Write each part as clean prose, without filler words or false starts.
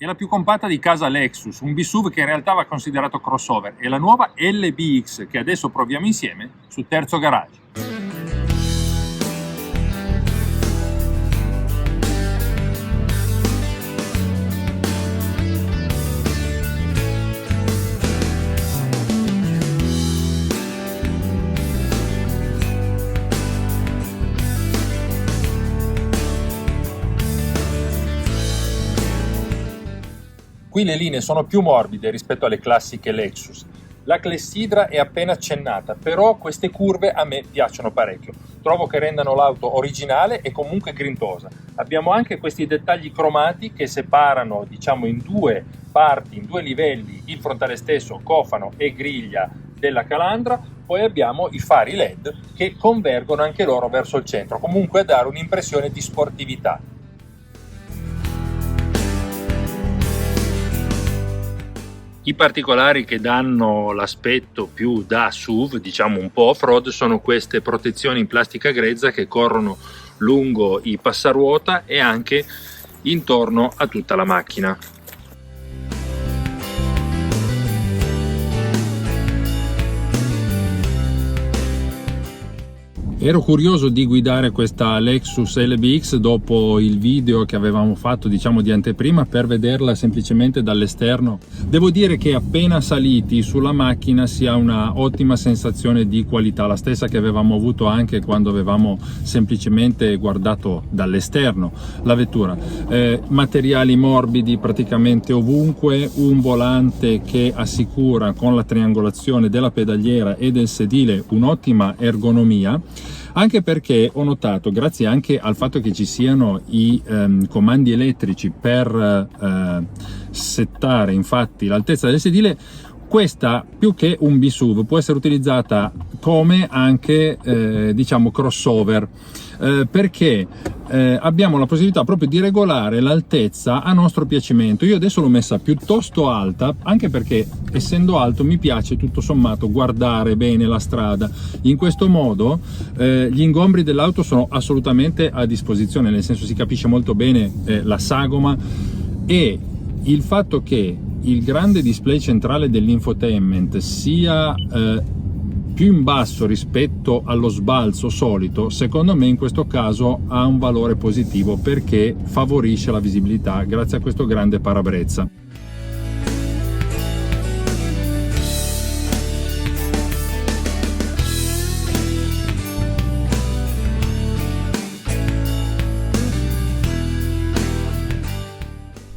È la più compatta di casa Lexus, un B-SUV che in realtà va considerato crossover, e la nuova LBX che adesso proviamo insieme su Terzo Garage. Qui le linee sono più morbide rispetto alle classiche Lexus. La clessidra è appena accennata, però queste curve a me piacciono parecchio. Trovo che rendano l'auto originale e comunque grintosa. Abbiamo anche questi dettagli cromati che separano, diciamo, in due parti, in due livelli, il frontale stesso, cofano e griglia della calandra. Poi abbiamo i fari LED che convergono anche loro verso il centro, comunque a dare un'impressione di sportività. I particolari che danno l'aspetto più da SUV, diciamo un po' off-road, sono queste protezioni in plastica grezza che corrono lungo i passaruota e anche intorno a tutta la macchina. Ero curioso di guidare questa Lexus LBX dopo il video che avevamo fatto, diciamo, di anteprima, per vederla semplicemente dall'esterno. Devo dire che appena saliti sulla macchina si ha una ottima sensazione di qualità, la stessa che avevamo avuto anche quando avevamo semplicemente guardato dall'esterno la vettura. Materiali morbidi praticamente ovunque, un volante che assicura con la triangolazione della pedaliera e del sedile un'ottima ergonomia. Anche perché ho notato, grazie anche al fatto che ci siano i comandi elettrici per settare infatti l'altezza del sedile, questa più che un B-SUV può essere utilizzata come anche diciamo crossover, perché abbiamo la possibilità proprio di regolare l'altezza a nostro piacimento. Io adesso l'ho messa piuttosto alta, anche perché essendo alto mi piace tutto sommato guardare bene la strada. In questo modo gli ingombri dell'auto sono assolutamente a disposizione, nel senso si capisce molto bene la sagoma, e il fatto che il grande display centrale dell'infotainment sia più in basso rispetto allo sbalzo solito, secondo me in questo caso ha un valore positivo, perché favorisce la visibilità grazie a questo grande parabrezza.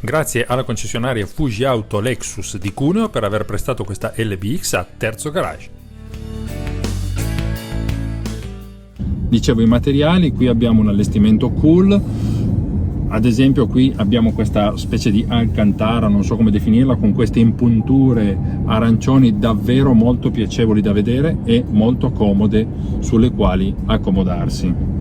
Grazie alla concessionaria Fuji Auto Lexus di Cuneo per aver prestato questa LBX a Terzo Garage. Dicevo, i materiali, qui abbiamo un allestimento cool, ad esempio qui abbiamo questa specie di alcantara, non so come definirla, con queste impunture arancioni davvero molto piacevoli da vedere e molto comode sulle quali accomodarsi.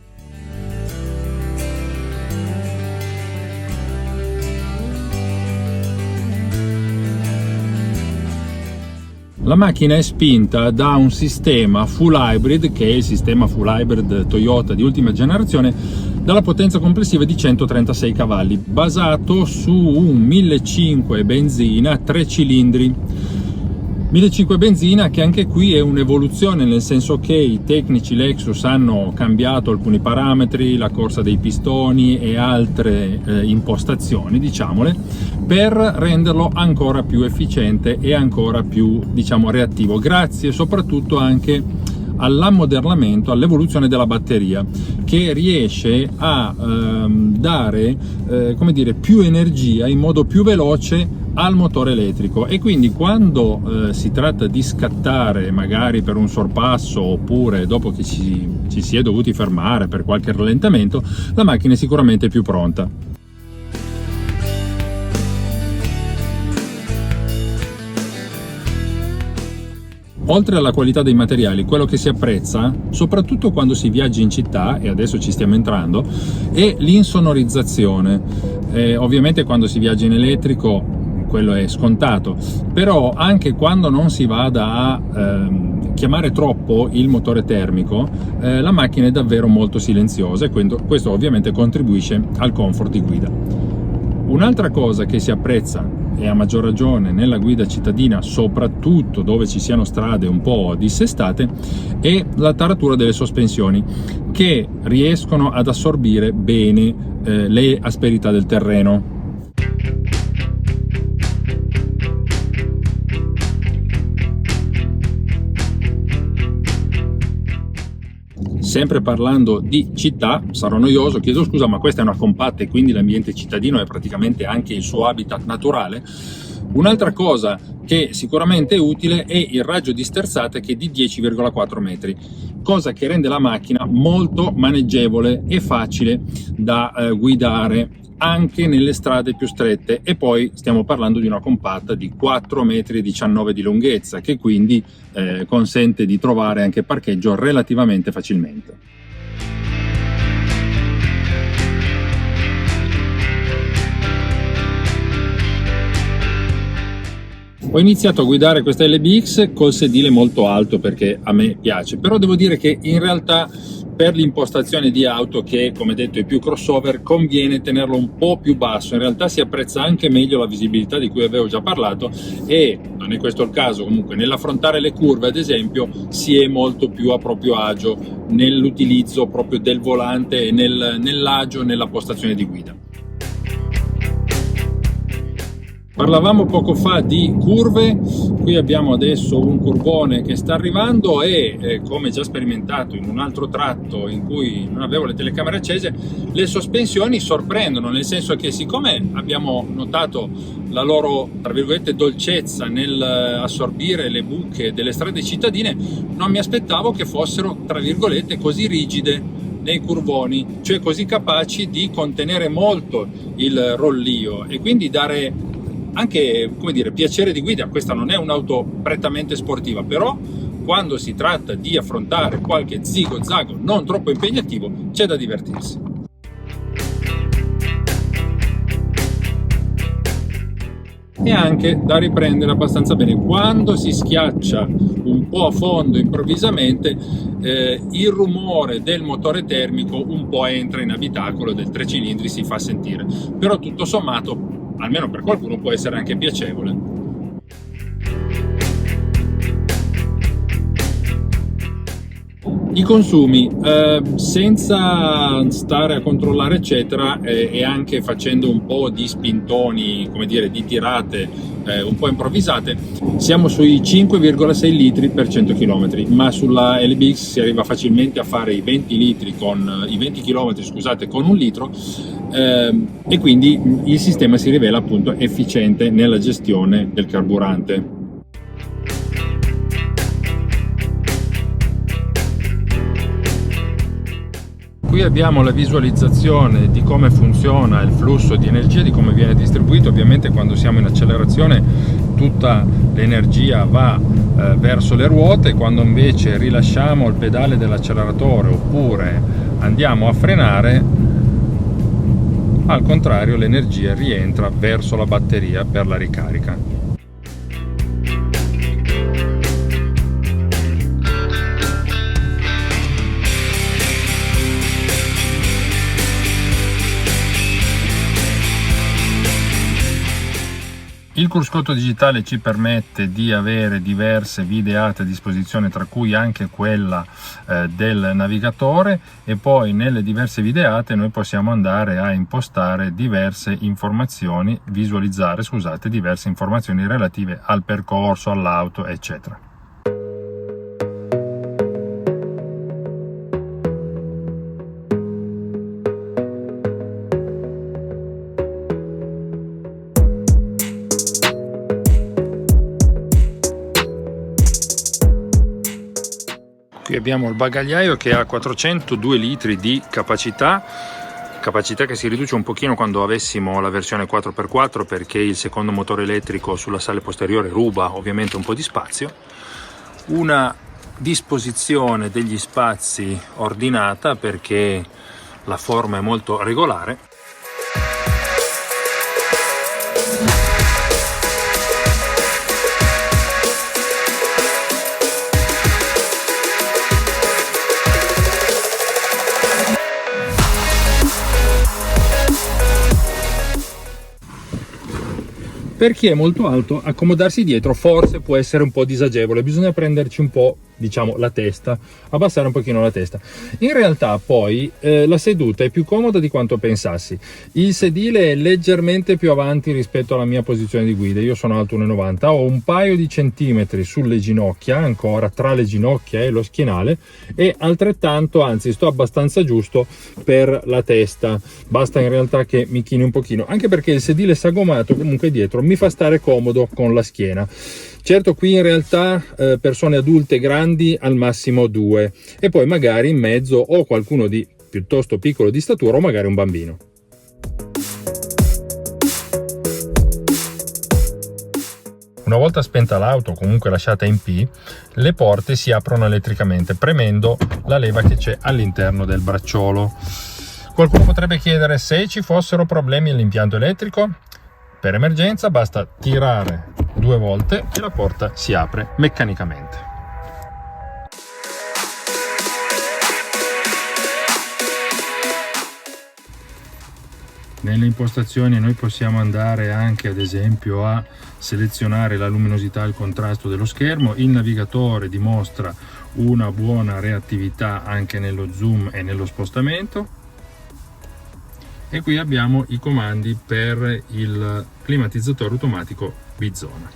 La macchina è spinta da un sistema full hybrid, che è il sistema full hybrid Toyota di ultima generazione, dalla potenza complessiva di 136 cavalli, basato su un 1500 benzina 3 cilindri. 1500 benzina che anche qui è un'evoluzione, nel senso che i tecnici Lexus hanno cambiato alcuni parametri, la corsa dei pistoni e altre impostazioni, diciamole, per renderlo ancora più efficiente e ancora più, diciamo, reattivo, grazie soprattutto anche all'ammodernamento, all'evoluzione della batteria, che riesce a dare come dire, più energia in modo più veloce al motore elettrico, e quindi quando si tratta di scattare magari per un sorpasso, oppure dopo che ci si è dovuti fermare per qualche rallentamento, la macchina è sicuramente più pronta. Oltre alla qualità dei materiali, quello che si apprezza, soprattutto quando si viaggia in città, e adesso ci stiamo entrando, è l'insonorizzazione. Ovviamente quando si viaggia in elettrico quello è scontato, però anche quando non si vada a chiamare troppo il motore termico, la macchina è davvero molto silenziosa, e questo ovviamente contribuisce al comfort di guida. Un'altra cosa che si apprezza, e a maggior ragione nella guida cittadina, soprattutto dove ci siano strade un po' dissestate, è la taratura delle sospensioni, che riescono ad assorbire bene le asperità del terreno. Sempre parlando di città, sarò noioso, chiedo scusa, ma questa è una compatta e quindi l'ambiente cittadino è praticamente anche il suo habitat naturale. Un'altra cosa che sicuramente è utile è il raggio di sterzate, che è di 10,4 metri, cosa che rende la macchina molto maneggevole e facile da guidare anche nelle strade più strette. E poi stiamo parlando di una compatta di 4,19 m di lunghezza, che quindi consente di trovare anche parcheggio relativamente facilmente. Ho iniziato a guidare questa LBX col sedile molto alto perché a me piace, però devo dire che in realtà per l'impostazione di auto, che come detto è più crossover, conviene tenerlo un po' più basso. In realtà si apprezza anche meglio la visibilità di cui avevo già parlato, e non è questo il caso, comunque nell'affrontare le curve ad esempio si è molto più a proprio agio nell'utilizzo proprio del volante e nell'agio nella postazione di guida. Parlavamo poco fa di curve, qui abbiamo adesso un curvone che sta arrivando e come già sperimentato in un altro tratto in cui non avevo le telecamere accese, le sospensioni sorprendono, nel senso che siccome abbiamo notato la loro, tra virgolette, dolcezza nel assorbire le buche delle strade cittadine, non mi aspettavo che fossero, tra virgolette, così rigide nei curvoni, cioè così capaci di contenere molto il rollio e quindi dare anche, come dire, piacere di guida. Questa non è un'auto prettamente sportiva, però quando si tratta di affrontare qualche zigo-zago non troppo impegnativo c'è da divertirsi. E anche da riprendere abbastanza bene quando si schiaccia un po' a fondo improvvisamente. Il rumore del motore termico un po' entra in abitacolo, del 3 cilindri si fa sentire, però tutto sommato almeno per qualcuno può essere anche piacevole. I consumi, senza stare a controllare eccetera, e anche facendo un po' di spintoni, come dire, di tirate un po' improvvisate, siamo sui 5,6 litri per 100 km, ma sulla LBX si arriva facilmente a fare i 20 km, scusate, con 1 litro, e quindi il sistema si rivela appunto efficiente nella gestione del carburante. Qui abbiamo la visualizzazione di come funziona il flusso di energia, di come viene distribuito. Ovviamente quando siamo in accelerazione tutta l'energia va verso le ruote, quando invece rilasciamo il pedale dell'acceleratore oppure andiamo a frenare, al contrario l'energia rientra verso la batteria per la ricarica. Il cruscotto digitale ci permette di avere diverse videate a disposizione, tra cui anche quella del navigatore, e poi nelle diverse videate noi possiamo andare a impostare diverse informazioni, visualizzare, scusate, diverse informazioni relative al percorso, all'auto, eccetera. Qui abbiamo il bagagliaio che ha 402 litri di capacità che si riduce un pochino quando avessimo la versione 4x4, perché il secondo motore elettrico sulla sala posteriore ruba ovviamente un po' di spazio. Una disposizione degli spazi ordinata perché la forma è molto regolare. Per chi è molto alto, accomodarsi dietro forse può essere un po' disagevole, bisogna prenderci un po', diciamo, la testa, abbassare un pochino la testa. In realtà poi la seduta è più comoda di quanto pensassi. Il sedile è leggermente più avanti rispetto alla mia posizione di guida. Io sono alto 1,90, ho un paio di centimetri sulle ginocchia, ancora tra le ginocchia e lo schienale, e altrettanto, anzi sto abbastanza giusto per la testa. Basta in realtà che mi chini un pochino, anche perché il sedile sagomato comunque dietro mi fa stare comodo con la schiena. Certo, qui in realtà persone adulte grandi al massimo 2, e poi magari in mezzo o qualcuno di piuttosto piccolo di statura o magari un bambino. Una volta spenta l'auto, comunque lasciata in P, le porte si aprono elettricamente premendo la leva che c'è all'interno del bracciolo. Qualcuno potrebbe chiedere se ci fossero problemi all'impianto elettrico. Per emergenza basta tirare 2 volte e la porta si apre meccanicamente. Nelle impostazioni noi possiamo andare anche ad esempio a selezionare la luminosità e il contrasto dello schermo. Il navigatore dimostra una buona reattività anche nello zoom e nello spostamento. E qui abbiamo i comandi per il climatizzatore automatico bizona.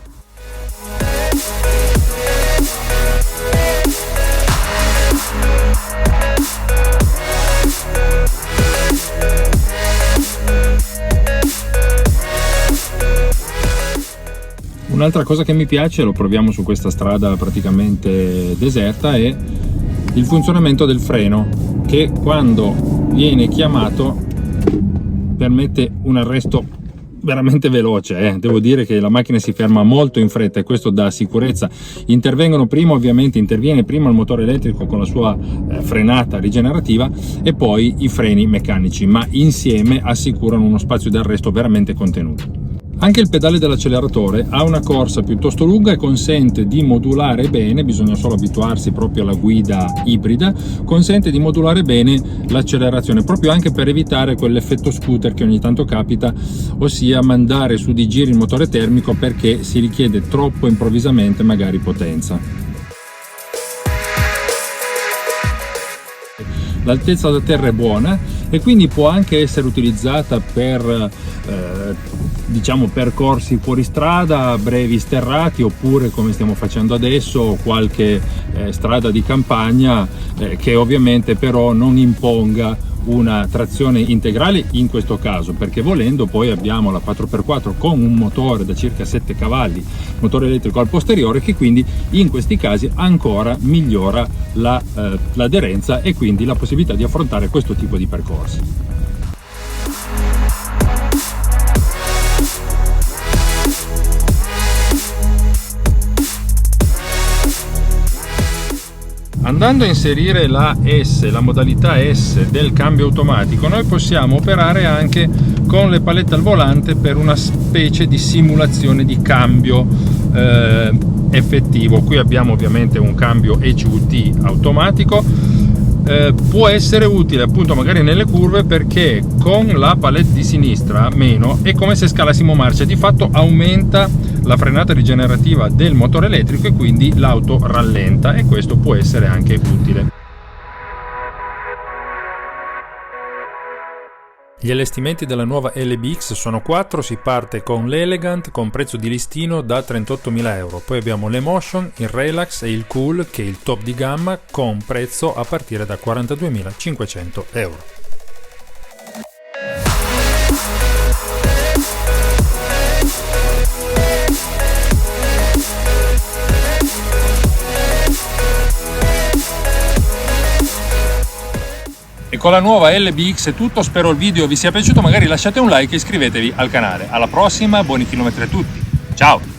Un'altra cosa che mi piace, lo proviamo su questa strada praticamente deserta, è il funzionamento del freno, che quando viene chiamato permette un arresto veramente veloce. Devo dire che la macchina si ferma molto in fretta e questo dà sicurezza. Interviene prima il motore elettrico con la sua frenata rigenerativa e poi i freni meccanici, ma insieme assicurano uno spazio di arresto veramente contenuto. Anche il pedale dell'acceleratore ha una corsa piuttosto lunga e consente di modulare bene, bisogna solo abituarsi proprio alla guida ibrida, consente di modulare bene l'accelerazione, proprio anche per evitare quell'effetto scooter che ogni tanto capita, ossia mandare su di giri il motore termico perché si richiede troppo improvvisamente magari potenza. L'altezza da terra è buona e quindi può anche essere utilizzata per diciamo percorsi fuoristrada, brevi sterrati, oppure come stiamo facendo adesso qualche strada di campagna che ovviamente però non imponga una trazione integrale in questo caso, perché volendo poi abbiamo la 4x4 con un motore da circa 7 cavalli, motore elettrico al posteriore, che quindi in questi casi ancora migliora l'aderenza e quindi la possibilità di affrontare questo tipo di percorsi. Andando a inserire la modalità S del cambio automatico, noi possiamo operare anche con le palette al volante per una specie di simulazione di cambio effettivo. Qui abbiamo ovviamente un cambio ECVT automatico. Può essere utile appunto magari nelle curve, perché con la palette di sinistra meno è come se scalassimo marcia, di fatto aumenta la frenata rigenerativa del motore elettrico e quindi l'auto rallenta, e questo può essere anche utile. Gli allestimenti della nuova LBX sono 4, si parte con l'Elegant con prezzo di listino da 38.000 euro, poi abbiamo l'Emotion, il Relax e il Cool che è il top di gamma con prezzo a partire da 42.500 euro. E con la nuova LBX è tutto, spero il video vi sia piaciuto, magari lasciate un like e iscrivetevi al canale. Alla prossima, buoni chilometri a tutti, ciao!